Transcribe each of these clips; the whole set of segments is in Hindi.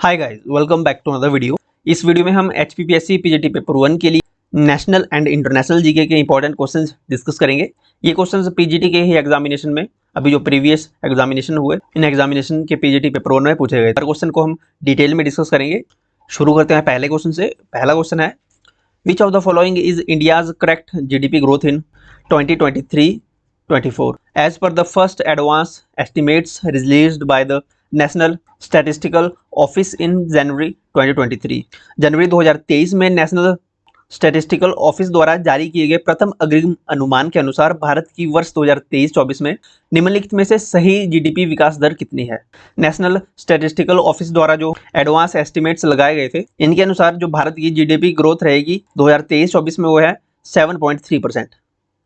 Hi guys, welcome back to another video. इस वीडियो में हम HPPSC पीजीटी पेपर 1 के लिए नेशनल एंड इंटरनेशनल जीके के इंपॉर्टेंट क्वेश्चंस डिस्कस करेंगे। ये क्वेश्चंस पीजीटी के ही एग्जामिनेशन में अभी जो प्रीवियस एग्जामिनेशन हुए इन एग्जामिनेशन के पीजीटी पेपर 1 में पूछे गए। हर क्वेश्चन को हम डिटेल में डिस्कस करेंगे। शुरू करते हैं पहले क्वेश्चन से। पहला क्वेश्चन है, which of the following is India's correct GDP growth in 2023-24 as per the first advance estimates released by the national statistical office in January 2023। जनवरी 2023 में नेशनल स्टैटिस्टिकल ऑफिस द्वारा जारी किए गए प्रथम अग्रिम अनुमान के अनुसार भारत की वर्ष 2023-24 में निम्नलिखित में से सही जीडीपी विकास दर कितनी है। नेशनल स्टैटिस्टिकल ऑफिस द्वारा जो एडवांस एस्टिमेट्स लगाए गए थे, इनके अनुसार जो भारत की जीडीपी ग्रोथ रहेगी 2023-24 में वो है 7.3%।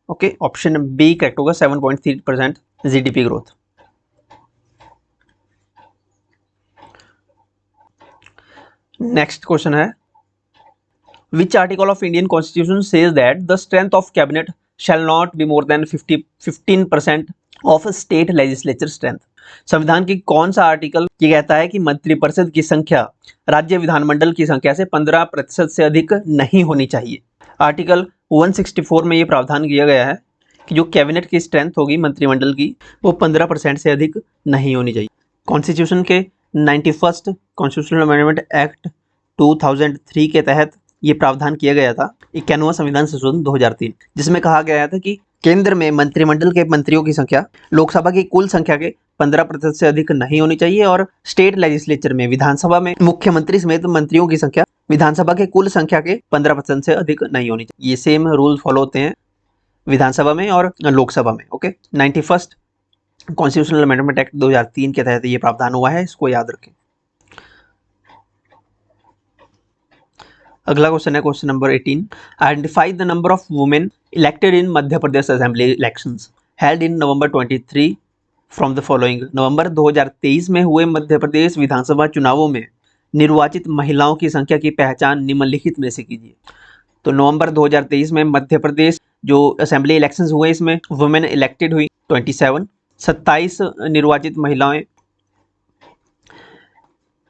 ओके, ऑप्शन बी करेक्ट होगा, 7.3% जीडीपी ग्रोथ। नेक्स्ट क्वेश्चन है, which article of Indian constitution says that the strength of cabinet shall not be more than 15% of state legislature strength. संविधान की कौन सा आर्टिकल ये कहता है कि मंत्रिपरिषद की संख्या राज्य विधानमंडल की संख्या से 15% से अधिक नहीं होनी चाहिए। आर्टिकल 164 में ये प्रावधान किया गया है कि जो कैबिनेट की स्ट्रेंथ होगी मंत्रिमंडल की वो 15% से अधिक नहीं होनी चाहिए। कॉन्स्टिट्यूशन के 91st कॉन्स्टिट्यूशनल अमेंडमेंट एक्ट 2003 के तहत ये प्रावधान किया गया था 91वां संविधान संशोधन 2003, जिसमें कहा गया था कि केंद्र में मंत्रिमंडल के मंत्रियों की संख्या लोकसभा की कुल संख्या के 15% से अधिक नहीं होनी चाहिए और स्टेट लेजिस्लेचर में विधानसभा में मुख्यमंत्री समेत मंत्रियों की संख्या विधानसभा के कुल संख्या के 15% से अधिक नहीं होनी चाहिए। ये सेम रूल फॉलो होते हैं विधानसभा में और लोकसभा में। Okay, 91st constitutional amendment act 2003 के तहत ये प्रावधान हुआ है, इसको याद रखें। अगला क्वेश्चन है question number 18, identify the number of women elected in Madhya Pradesh assembly elections held in November 23 from the following. नवंबर 2023 में हुए मध्य प्रदेश विधानसभा चुनावों में निर्वाचित महिलाओं की संख्या की पहचान निम्नलिखित में से कीजिए। तो नवंबर 2023 में मध्य प्रदेश जो असेंबली इलेक्शंस हुए इसमें वुमेन इलेक्टेड हुई 27 निर्वाचित महिलाएं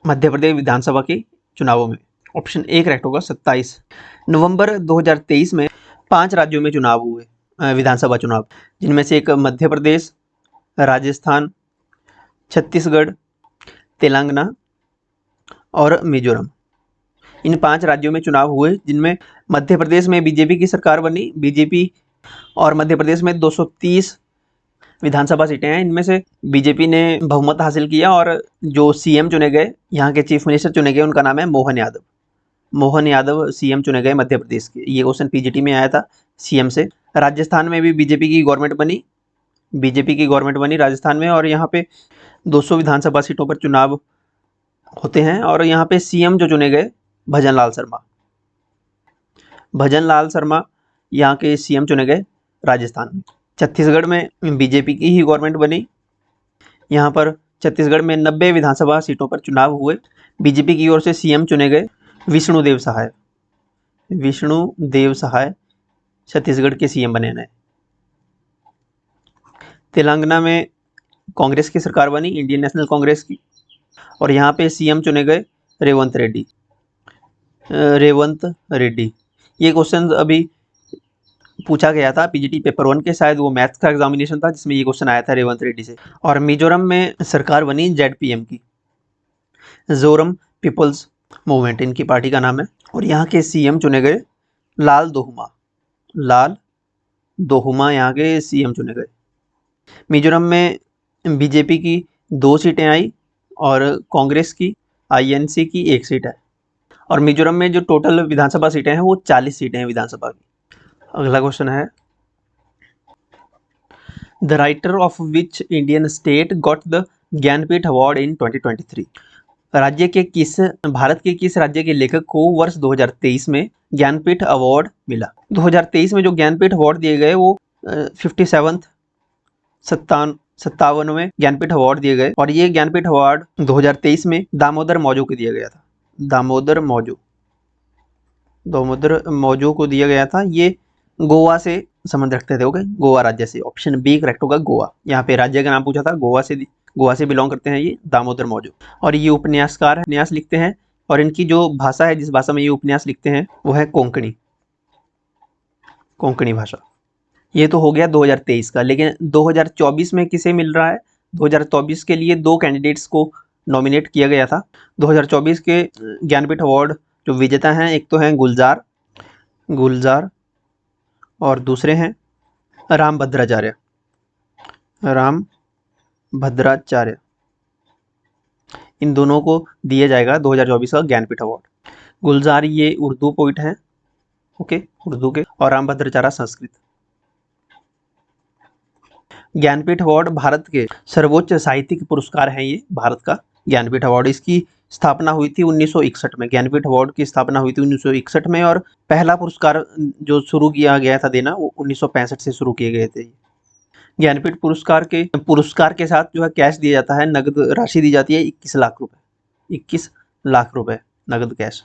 मध्य प्रदेश विधानसभा के चुनावों में। ऑप्शन ए करेक्ट होगा, 27। नवंबर 2023 में 5 राज्यों में चुनाव हुए, विधानसभा चुनाव, जिनमें से एक मध्य प्रदेश, राजस्थान, छत्तीसगढ़, तेलंगाना और मिजोरम। इन 5 राज्यों में चुनाव हुए, जिनमें मध्य प्रदेश में बीजेपी की सरकार बनी, बीजेपी, और मध्य प्रदेश में 230 विधानसभा सीटें हैं। इनमें से बीजेपी ने बहुमत हासिल किया और जो सीएम चुने गए, यहाँ के चीफ मिनिस्टर चुने गए, उनका नाम है मोहन यादव। मोहन यादव सीएम चुने गए मध्य प्रदेश के। ये क्वेश्चन पीजीटी में आया था सीएम से। राजस्थान में भी बीजेपी की गवर्नमेंट बनी राजस्थान में, और यहाँ पे 200 विधानसभा सीटों पर चुनाव होते हैं। और यहाँ पे सीएम जो चुने गए भजनलाल शर्मा यहाँ के सीएम चुने गए राजस्थान में। छत्तीसगढ़ में बीजेपी की ही गवर्नमेंट बनी। यहाँ पर छत्तीसगढ़ में 90 विधानसभा सीटों पर चुनाव हुए। बीजेपी की ओर से सीएम चुने गए विष्णुदेव सहाय छत्तीसगढ़ के सीएम बने हैं। तेलंगाना में कांग्रेस की सरकार बनी, इंडियन नेशनल कांग्रेस की, और यहाँ पे सीएम चुने गए रेवंत रेड्डी। ये क्वेश्चन अभी पूछा गया था पीजीटी पेपर 1 के, शायद वो मैथ्स का एग्जामिनेशन था जिसमें ये क्वेश्चन आया था रेवंत रेड्डी से। और मिजोरम में सरकार बनी जेडपीएम की, जोरम पीपल्स मूवमेंट इनकी पार्टी का नाम है, और यहाँ के सीएम चुने गए लाल दोहुमा यहाँ के सीएम चुने गए। मिजोरम में बीजेपी की 2 सीटें आई और कांग्रेस की आईएनसी की 1 सीट है, और मिजोरम में जो टोटल विधानसभा सीटें हैं वो 40 सीटें हैं विधानसभा की। अगला क्वेश्चन है, the writer of which Indian state got the Jnanpith award in 2023। Bharat के किस राज्य के लेखक को वर्ष 2023 में ज्ञानपीठ अवार्ड मिला। 2023 में जो ज्ञानपीठ अवार्ड दिए गए वो 57वें ज्ञानपीठ अवार्ड दिए गए, और ये ज्ञानपीठ अवार्ड 2023 में दामोदर मौजो को दिया गया था। दामोदर मौजो को दिया गया था। ये गोवा से संबंध रखते थे। ओके, गोवा राज्य से, ऑप्शन बी करेक्ट होगा गोवा। यहाँ पे राज्य का नाम पूछा था, गोवा से बिलोंग करते हैं ये दामोदर मौजो। और ये उपन्यासकार है, उपन्यास लिखते हैं, और इनकी जो भाषा है, जिस भाषा में ये उपन्यास लिखते हैं, वो है कोंकणी, कोंकणी भाषा। ये तो हो गया 2023 का, लेकिन 2024 में किसे मिल रहा है? 2024 के लिए दो कैंडिडेट्स को नॉमिनेट किया गया था। 2024 के ज्ञानपीठ अवार्ड जो विजेता हैं, एक तो हैं गुलजार और दूसरे हैं राम भद्राचार्य। इन दोनों को दिया जाएगा 2024 का ज्ञानपीठ अवार्ड। गुलजार ये उर्दू पोइट हैं, ओके, उर्दू के, और राम भद्राचार्य संस्कृत। ज्ञानपीठ अवार्ड भारत के सर्वोच्च साहित्यिक पुरस्कार हैं ये, भारत का ज्ञानपीठ अवार्ड। इसकी स्थापना हुई थी 1961 में। ज्ञानपीठ अवार्ड की स्थापना हुई थी 1961 में, और पहला पुरस्कार जो शुरू किया गया था देना, वो 1965 से शुरू किए गए थे। ज्ञानपीठ पुरस्कार के साथ जो है कैश दिया जाता है, नगद राशि दी जाती है 21 लाख रुपए, 21 लाख रुपए नगद कैश।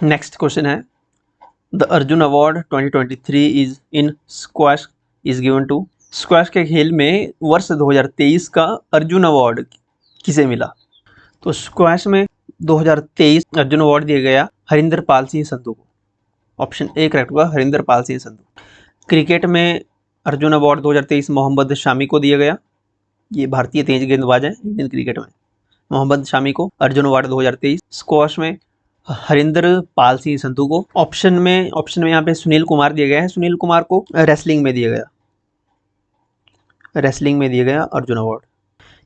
नेक्स्ट क्वेश्चन है, the Arjuna award 2023 is in squash is given to. Squash के खेल में वर्ष 2023 का अर्जुन अवार्ड किसे मिला? तो स्क्वैश में 2023 अर्जुन अवार्ड दिया गया हरिंदर पाल सिंह संधू को। ऑप्शन ए करेक्ट होगा, हरिंदर पाल सिंह संधू। क्रिकेट में अर्जुन अवार्ड 2023 मोहम्मद शामी को दिया गया। ये भारतीय तेज गेंदबाज हैं इंडियन क्रिकेट में। मोहम्मद शामी को अर्जुन अवार्ड 2023। स्क्वैश में हरिंदर पाल सिंह संधू को। ऑप्शन में यहाँ पे सुनील कुमार दिया गया है, सुनील कुमार को रेसलिंग में दिया गया अर्जुन अवार्ड।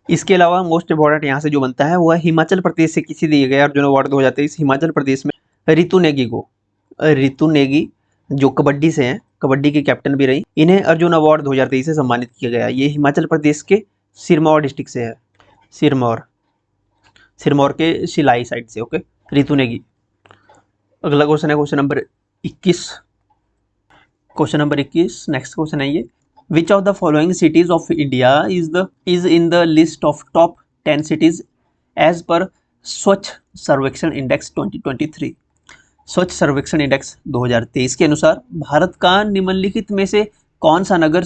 इसके अलावा मोस्ट इम्पोर्टेंट यहाँ से जो बनता है वो है हिमाचल प्रदेश से किसे दिया गया अर्जुन अवार्ड 2023? हिमाचल प्रदेश में रितु नेगी जो कबड्डी से हैं, कबड्डी की कैप्टन भी रही, इन्हें अर्जुन अवार्ड 2023 से सम्मानित किया गया। ये हिमाचल प्रदेश के सिरमौर डिस्ट्रिक्ट से है, सिरमौर के शिलाई साइड से। ओके, रितु नेगी। अगला क्वेश्चन है क्वेश्चन नंबर 21। नेक्स्ट क्वेश्चन है ये, which of the following cities of India is in the list of top 10 cities as per Swachh सर्वेक्षण इंडेक्स 2023। स्वच्छ सर्वेक्षण इंडेक्स 2023 के अनुसार भारत का निम्नलिखित में से कौन सा नगर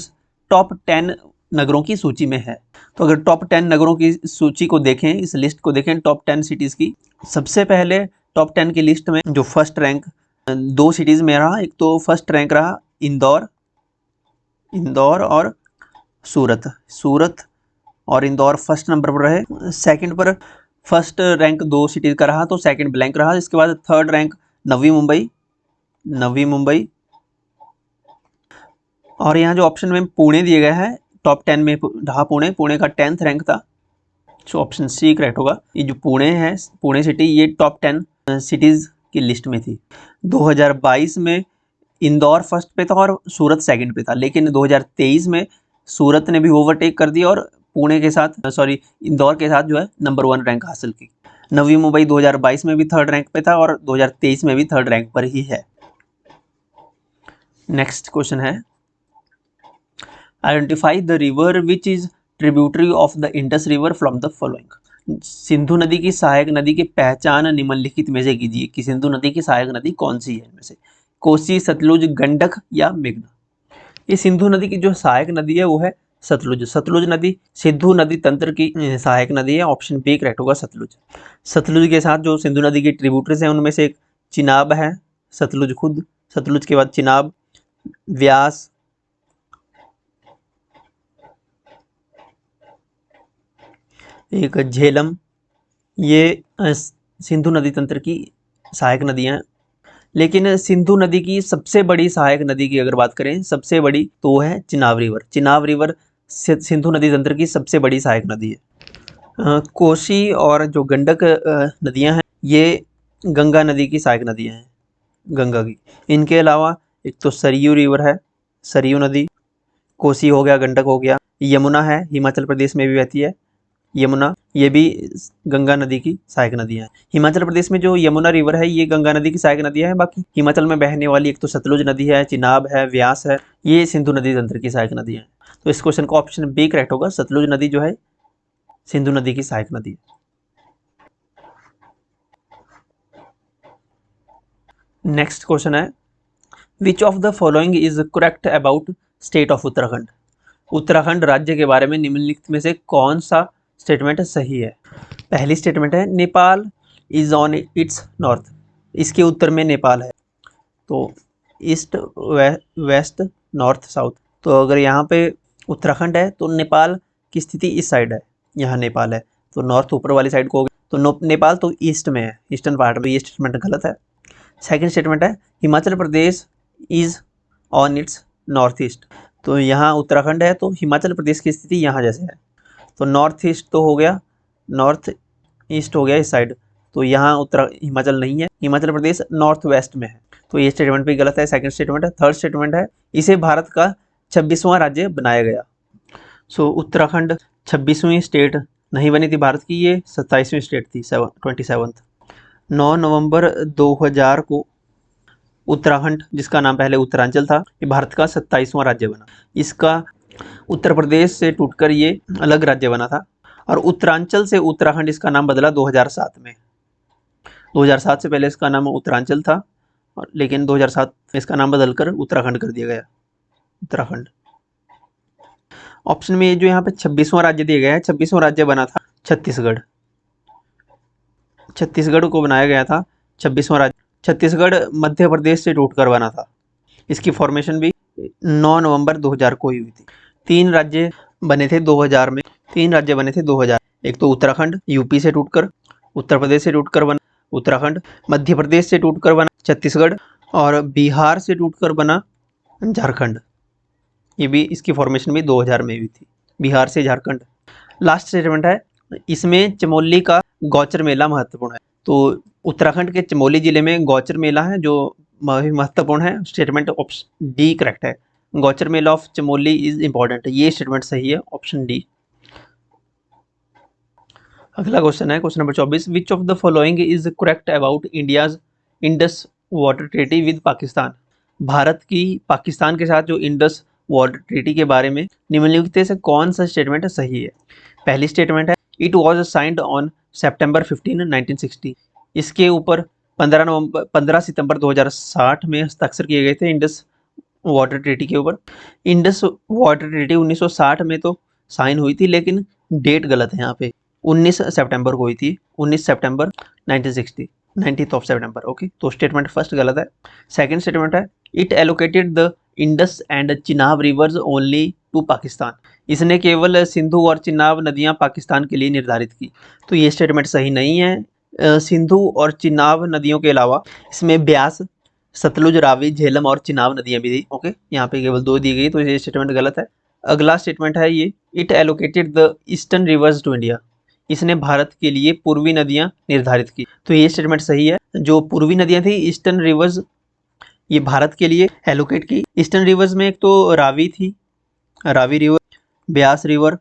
टॉप 10 नगरों की सूची में है? तो अगर टॉप 10 नगरों की सूची को देखें, इस लिस्ट को देखें टॉप 10 सिटीज की, सबसे पहले टॉप 10 की लिस्ट में जो फर्स्ट रैंक दो सिटीज में रहा, एक तो फर्स्ट रैंक रहा इंदौर और सूरत और इंदौर फर्स्ट नंबर पर रहे। सेकंड पर फर्स्ट रैंक दो सिटीज का रहा, तो सेकंड ब्लैंक रहा। इसके बाद थर्ड रैंक नवी मुंबई और यहाँ जो ऑप्शन में पुणे दिया गया है टॉप 10 में रहा पुणे का 10th रैंक था, सो ऑप्शन सी करेक्ट होगा। ये जो पुणे सिटी ये टॉप 10 सिटीज की लिस्ट में थी। 2022 में इंदौर फर्स्ट पे था और सूरत सेकंड पे था, लेकिन 2023 में सूरत ने भी ओवरटेक कर दिया और इंदौर के साथ जो है नंबर 1 रैंक हासिल की। नवी मुंबई 2022 में भी थर्ड रैंक पे था और 2023 में भी थर्ड रैंक पर ही है। नेक्स्ट क्वेश्चन है, identify the river which is tributary of the Indus river from the following. Sindhu नदी की सहायक नदी की पहचान निम्नलिखित में से कीजिए कि सिंधु नदी की सहायक नदी कौन सी है इनमें से? कोसी, सतलुज, गंडक या मेघना। ये सिंधु नदी की जो सहायक नदी है वो है सतलुज नदी सिंधु नदी तंत्र की सहायक नदी है। ऑप्शन बी करेक्ट होगा सतलुज के साथ जो सिंधु नदी की ट्रिब्यूटरीज हैं उनमें से एक चिनाब है, सतलुज के बाद चिनाब, व्यास, एक झेलम, ये सिंधु नदी तंत्र की सहायक नदियां। लेकिन सिंधु नदी की सबसे बड़ी सहायक नदी की अगर बात करें, सबसे बड़ी तो वो है चिनाब रिवर सिंधु नदी तंत्र की सबसे बड़ी सहायक नदी है। कोसी और जो गंडक नदियां हैं ये गंगा नदी की सहायक नदियां हैं, गंगा की। इनके अलावा एक तो सरयू रिवर है, सरयू नदी, कोसी हो गया, गंडक हो गया, यमुना है, हिमाचल प्रदेश में भी बहती है यमुना, ये भी गंगा नदी की सहायक नदियां हैं। हिमाचल प्रदेश में जो यमुना रिवर है ये गंगा नदी की सहायक नदियां हैं। बाकी हिमाचल में बहने वाली एक तो सतलुज नदी है, चिनाब है, व्यास है, ये सिंधु नदी तंत्र की सहायक नदियां हैं। तो इस क्वेश्चन का ऑप्शन बी करेक्ट होगा, सतलुज नदी जो है सिंधु नदी की सहायक नदी है। नेक्स्ट क्वेश्चन है which of the following is correct about state of Uttarakhand. Uttarakhand राज्य के बारे में निम्नलिखित में से कौन सा स्टेटमेंट सही है। पहली स्टेटमेंट है Nepal is on its north, इसके उत्तर में नेपाल है, तो ईस्ट वेस्ट नॉर्थ साउथ, तो अगर यहाँ पे उत्तराखंड है तो नेपाल की स्थिति इस साइड है, यहाँ नेपाल है तो नॉर्थ ऊपर वाली साइड को होगी, तो नेपाल तो ईस्ट में है, ईस्टर्न पार्ट में, ये स्टेटमेंट गलत है। सेकंड स्टेटमेंट है Himachal Pradesh is on its north east, तो यहाँ उत्तराखंड है तो हिमाचल प्रदेश की स्थिति यहाँ जैसे है, तो नॉर्थ ईस्ट तो हो गया, नॉर्थ ईस्ट हो गया इस साइड, तो यहाँ हिमाचल नहीं है, हिमाचल प्रदेश नॉर्थ वेस्ट में है, तो ये स्टेटमेंट भी गलत है। सेकंड स्टेटमेंट है। थर्ड स्टेटमेंट है इसे भारत का 26वां राज्य बनाया गया, सो उत्तराखंड 26वीं स्टेट नहीं बनी थी भारत की, ये 27वीं स्टेट थी, 27th। 9 नवंबर 2000 को उत्तराखंड, जिसका नाम पहले उत्तरांचल था, ये भारत का 27वां राज्य बना। इसका उत्तर प्रदेश से टूटकर ये अलग राज्य बना था, और उत्तरांचल से उत्तराखंड इसका नाम बदला 2007 में। 2007 से पहले इसका नाम उत्तरांचल था, और लेकिन 2007 में इसका नाम बदलकर उत्तराखंड कर दिया गया, उत्तराखंड। ऑप्शन में जो यहाँ पे 26वां राज्य दिया गया है, 26वां राज्य बना था छत्तीसगढ़, छत्तीसगढ़ को बनाया गया था 26वां राज्य। छत्तीसगढ़ मध्य प्रदेश से टूटकर बना था, इसकी फॉर्मेशन भी 9 नवंबर 2000 को ही हुई थी। 3 राज्य बने थे 2000 में, 3 राज्य बने थे 2000, एक तो उत्तराखंड यूपी से टूटकर, उत्तर प्रदेश से टूटकर बना उत्तराखंड, मध्य प्रदेश से टूटकर बना छत्तीसगढ़, और बिहार से टूटकर बना झारखंड। ये भी इसकी फॉर्मेशन भी 2000 में हुई थी, बिहार से झारखंड। लास्ट स्टेटमेंट है इसमें चमोली का गौचर मेला महत्वपूर्ण है, तो उत्तराखंड के चमोली जिले में गौचर मेला है जो महत्वपूर्ण है। स्टेटमेंट ऑप्शन डी करेक्ट है, गौचर मेला ऑफ चमोली इज इंपॉर्टेंट, ये स्टेटमेंट सही है, ऑप्शन डी। अगला क्वेश्चन है question number 24, which of the following is correct about India's Indus water treaty with Pakistan. Bharat की पाकिस्तान के साथ जो इंडस वाटर ट्रीटी के बारे में निम्नलिखित से कौन सा स्टेटमेंट सही है। पहली स्टेटमेंट है it was signed on September 15, 1960, इसके ऊपर 15 सितंबर 2060 में हस्ताक्षर किए गए थे इंडस वाटर ट्रीटी के ऊपर। इंडस वाटर ट्रीटी 1960 में तो साइन हुई थी, लेकिन डेट गलत है यहाँ पे, 19 सितंबर को हुई थी, 19 सितंबर 1960, 19th ऑफ सितंबर। ओके, तो स्टेटमेंट फर्स्ट गलत है। सेकंड स्टेटमेंट है it allocated the Indus and Chenab rivers only to Pakistan, इसने केवल सिंधु और चिनाब नदियां पाकिस्तान के लिए निर्धारित की, तो ये स्टेटमेंट सही नहीं है। सिंधु और चिनाब नदियों के अलावा इसमें ब्यास, सतलुज, रावी, झेलम और चिनाब नदियां भी थी। ओके, यहाँ पे केवल 2 दी गई, तो ये स्टेटमेंट गलत है। अगला स्टेटमेंट है ये it allocated the eastern rivers to India, इसने भारत के लिए पूर्वी नदियां निर्धारित की, तो ये स्टेटमेंट सही है। जो पूर्वी नदियां थी ईस्टर्न रिवर्स, ये भारत के लिए एलोकेट की। ईस्टर्न रिवर्स में एक तो रावी थी, रावी रिवर, ब्यास रिवर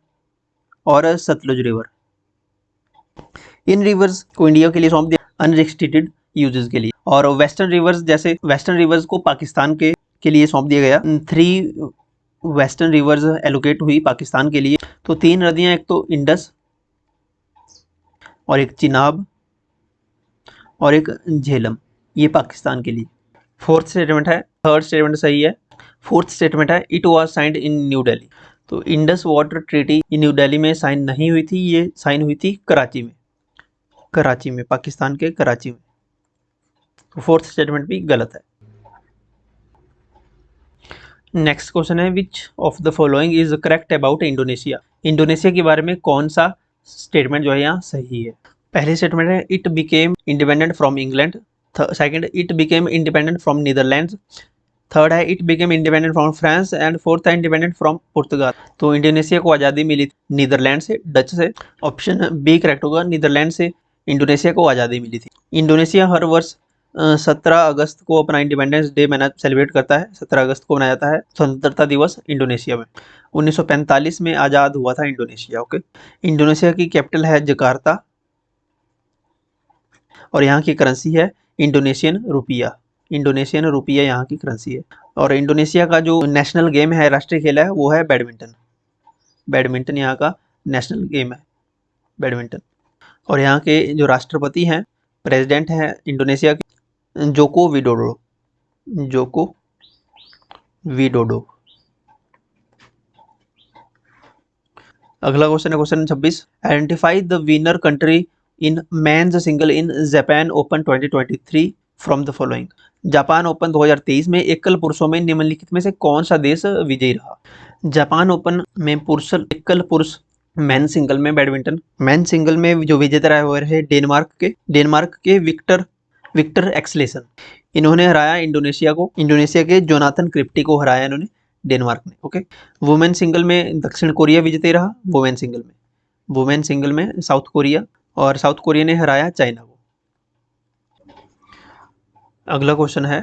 और सतलुज रिवर। इन रिवर्स को इंडिया के लिए सौंप दिया अनरिस्ट्रिक्टेड यूजेस के लिए, और वेस्टर्न रिवर्स, जैसे वेस्टर्न रिवर्स को पाकिस्तान के लिए सौंप दिया गया। 3 वेस्टर्न रिवर्स एलोकेट हुई पाकिस्तान के लिए, तो 3 नदियां, एक तो इंडस और एक चिनाब और एक झेलम, ये पाकिस्तान के लिए। फोर्थ स्टेटमेंट है, थर्ड स्टेटमेंट सही है। फोर्थ स्टेटमेंट है it was signed in New Delhi, तो इंडस वाटर ट्रीटी न्यू दिल्ली में साइन नहीं हुई थी, ये साइन हुई थी कराची में, कराची में, पाकिस्तान के कराची में, तो फोर्थ स्टेटमेंट भी गलत है। नेक्स्ट क्वेश्चन है which of the following is correct about Indonesia. Indonesia के बारे में कौन सा स्टेटमेंट जो है यहाँ सही है। पहले स्टेटमेंट है it became independent from England, second it became independent from Netherlands, third है it became independent from France, and fourth है इंडिपेंडेंट फ्रॉम पुर्तगाल। तो इंडोनेशिया को आज़ादी मिली नीदरलैंड से, डच से, ऑप्शन बी करेक्ट होगा, नीदरलैंड से इंडोनेशिया को आज़ादी मिली थी। इंडोनेशिया हर वर्ष 17 अगस्त को अपना इंडिपेंडेंस डे सेलिब्रेट करता है, 17 अगस्त को मनाया जाता है स्वतंत्रता दिवस इंडोनेशिया में। 1945 में आज़ाद हुआ था इंडोनेशिया। ओके, इंडोनेशिया की कैपिटल है जकार्ता, और यहाँ की करेंसी है इंडोनेशियन रुपया, इंडोनेशियन रुपया यहाँ की करेंसी है। और इंडोनेशिया का जो नेशनल गेम है, राष्ट्रीय खेल है, वो है बैडमिंटन, बैडमिंटन यहाँ का नेशनल गेम है, बैडमिंटन। और यहाँ के जो राष्ट्रपति हैं, प्रेसिडेंट हैं इंडोनेशिया के, जोको विडोडो, जोको विडोडो। अगला क्वेश्चन है question 26, identify the winner country in men's single in Japan open 2023 from the following. Japan open 2023 में एकल पुरुषों में निम्नलिखित में से कौन सा देश विजयी रहा। जापान ओपन में पुरुष एकल पुरुष मेन सिंगल में बैडमिंटन, मेन सिंगल में जो विजेता रहे वो रहे डेनमार्क के विक्टर एक्सलेसन। इन्होंने हराया इंडोनेशिया को, इंडोनेशिया के जोनाथन क्रिप्टी को हराया इन्होंने, डेनमार्क ने। ओके, वुमेन सिंगल में दक्षिण कोरिया विजेता रहा, वुमेन सिंगल में साउथ कोरिया, और साउथ कोरिया ने हराया चाइना को। अगला क्वेश्चन है,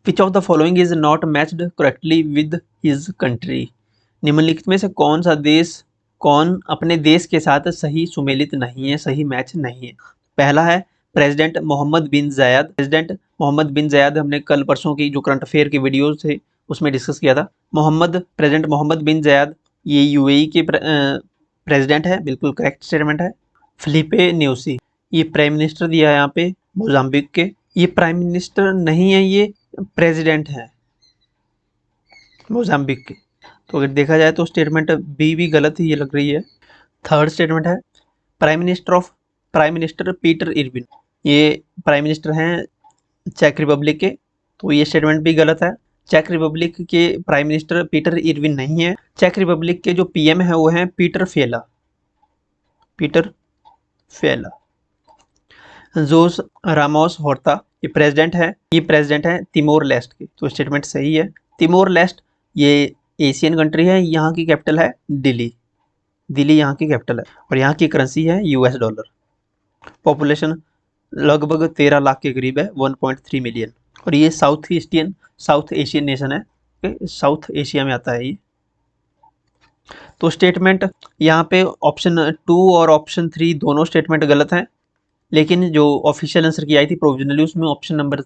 which of the following is not matched correctly with his country. निम्नलिखित में से कौन अपने देश के साथ सही सुमेलित नहीं है, सही मैच नहीं है। पहला है प्रेसिडेंट मोहम्मद बिन जायद हमने कल परसों की जो करंट अफेयर की वीडियोस थे उसमें डिस्कस किया था। प्रेसिडेंट मोहम्मद बिन जायद ये यूएई के प्रेसिडेंट है, बिल्कुल करेक्ट स्टेटमेंट है। फिलिपे न्यूसी ये प्राइम मिनिस्टर दिया है यहाँ पे मोजाम्बिक के, ये प्राइम मिनिस्टर नहीं है, ये प्रेसिडेंट है मोजाम्बिक के। तो अगर देखा जाए तो स्टेटमेंट बी भी गलत ही ये लग रही है। थर्ड स्टेटमेंट है प्राइम मिनिस्टर पीटर इरविन, ये प्राइम मिनिस्टर हैं चेक रिपब्लिक के, तो ये स्टेटमेंट भी गलत है। चेक रिपब्लिक के प्राइम मिनिस्टर पीटर इरविन नहीं है। चेक रिपब्लिक के जो पीएम है वो हैं पीटर फेला। जोस रामोस होर्ता ये प्रेसिडेंट है तिमोर लेस्ट के, तो स्टेटमेंट सही है। तिमोर लेस्ट ये एशियन कंट्री है, यहाँ की कैपिटल है दिल्ली यहाँ की कैपिटल है, और यहाँ की करेंसी है यूएस डॉलर। पॉपुलेशन लगभग 13 लाख के करीब है, 1.3 मिलियन, और ये साउथ एशियन नेशन है, साउथ एशिया में आता है ये। तो स्टेटमेंट यहाँ पे ऑप्शन 2 और ऑप्शन 3 दोनों स्टेटमेंट गलत हैं, लेकिन जो ऑफिशियल आंसर की आई थी प्रोविजनली उसमें ऑप्शन नंबर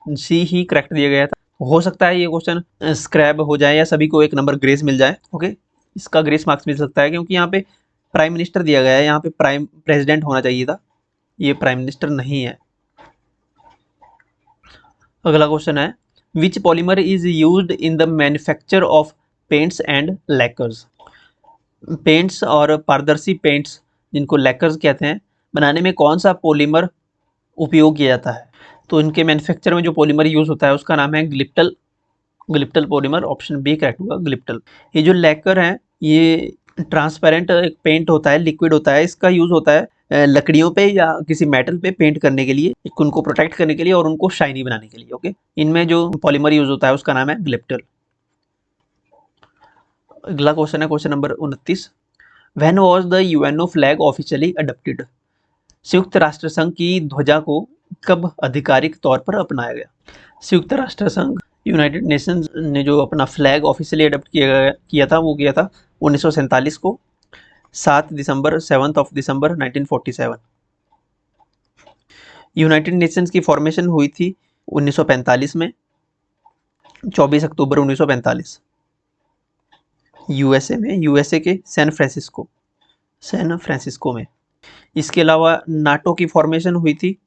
सी ही करेक्ट दिया गया था। हो सकता है ये क्वेश्चन स्क्रैप हो जाए या सभी को एक नंबर ग्रेस मिल जाए। ओके, इसका ग्रेस मार्क्स मिल सकता है क्योंकि यहाँ पे प्राइम मिनिस्टर दिया गया है, यहाँ पे प्रेसिडेंट होना चाहिए था, ये प्राइम मिनिस्टर नहीं है। अगला क्वेश्चन है, which polymer is used in the manufacture of paints and lacquers. Paints और पारदर्शी पेंट्स जिनको लैकर्स कहते हैं बनाने में कौन सा पॉलीमर उपयोग किया जाता है। तो इनके मैन्युफैक्चर में जो पॉलीमर यूज होता है उसका नाम है glyptal polymer, option B correct होगा ग्लिप्टल। ये जो लैकर है ये ट्रांसपेरेंट एक पेंट होता है, लिक्विड होता है, इसका यूज होता है लकड़ियों पे या किसी मेटल पे पेंट करने के लिए, उनको प्रोटेक्ट करने के लिए और उनको शाइनी बनाने के लिए। ओके, इनमें जो पॉलीमर यूज होता है उसका नाम है ग्लिप्टल। अगला क्वेश्चन है question number 29, when was the UNO flag officially adopted. संयुक्त राष्ट्र संघ की ध्वजा को कब आधिकारिक तौर पर अपनाया गया। संयुक्त राष्ट्र संघ यूनाइटेड नेशंस ने जो अपना फ्लैग ऑफिशियली अडॉप्ट किया था वो किया था 1947 को, 7 दिसंबर 1947। यूनाइटेड नेशंस की फॉर्मेशन हुई थी 1945 में, 24 अक्टूबर 1945 यूएसए के सैन फ्रांसिस्को में। इसके अलावा नाटो की फॉर्मेशन हुई थी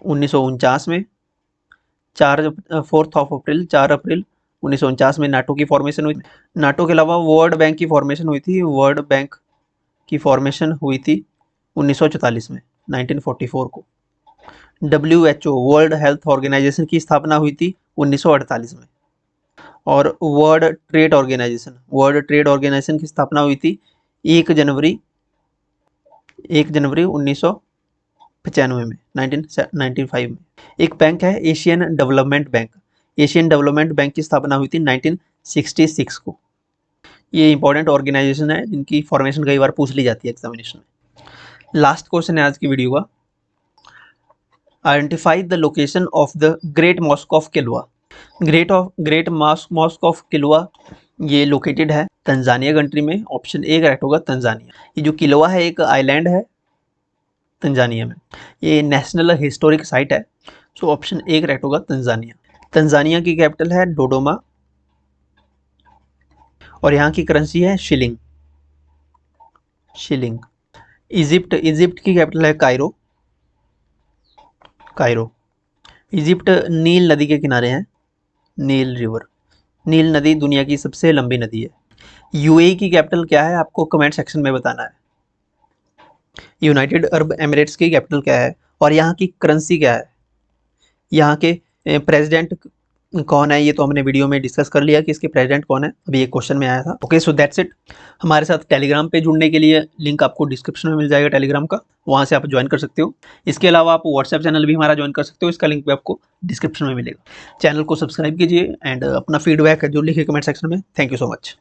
1949 में, 4 अप्रैल 1949 में नाटो की फॉर्मेशन हुई। नाटो के अलावा वर्ल्ड बैंक की फॉर्मेशन हुई थी 1944 में, 1944 को। WHO वर्ल्ड हेल्थ ऑर्गेनाइजेशन की स्थापना हुई थी 1948 में, और वर्ल्ड ट्रेड ऑर्गेनाइजेशन की स्थापना हुई थी 1 जनवरी 1995 में, 1995 में। एक बैंक है एशियन डेवलपमेंट बैंक की स्थापना हुई थी 1966 को। ये इंपॉर्टेंट ऑर्गेनाइजेशन है जिनकी फॉर्मेशन कई बार पूछ ली जाती है एग्जामिनेशन में। लास्ट क्वेश्चन है आज की वीडियो का, identify the location of the great mosque of Kilwa. Great mosque of Kilwa ये लोकेटेड है तंजानिया कंट्री में, ऑप्शन ए करेक्ट होगा तंजानिया। ये जो किल्वा है एक आइलैंड है तंजानिया में, ये नेशनल हिस्टोरिक साइट है, सो ऑप्शन ए करेक्ट होगा तंजानिया। तंजानिया की कैपिटल है डोडोमा, और यहाँ की करेंसी है शिलिंग। इजिप्ट की कैपिटल है कायरो। इजिप्ट नील नदी के किनारे है, नील रिवर। नील नदी दुनिया की सबसे लंबी नदी है। यूएई की कैपिटल क्या है, आपको कमेंट सेक्शन में बताना है। यूनाइटेड अरब एमिरेट्स की कैपिटल क्या है, और यहाँ की करेंसी क्या है। यहाँ के प्रेसिडेंट कौन है, ये तो हमने वीडियो में डिस्कस कर लिया कि इसके प्रेसिडेंट कौन है, अभी एक क्वेश्चन में आया था। Okay, so that's it. हमारे साथ टेलीग्राम पे जुड़ने के लिए लिंक आपको डिस्क्रिप्शन में मिल जाएगा टेलीग्राम का, वहाँ से आप ज्वाइन कर सकते हो। इसके अलावा आप व्हाट्सएप चैनल भी हमारा ज्वाइन कर सकते हो, इसका लिंक भी आपको डिस्क्रिप्शन में मिलेगा। चैनल को सब्सक्राइब कीजिए एंड अपना फीडबैक जो लिखे कमेंट सेक्शन में। Thank you so much.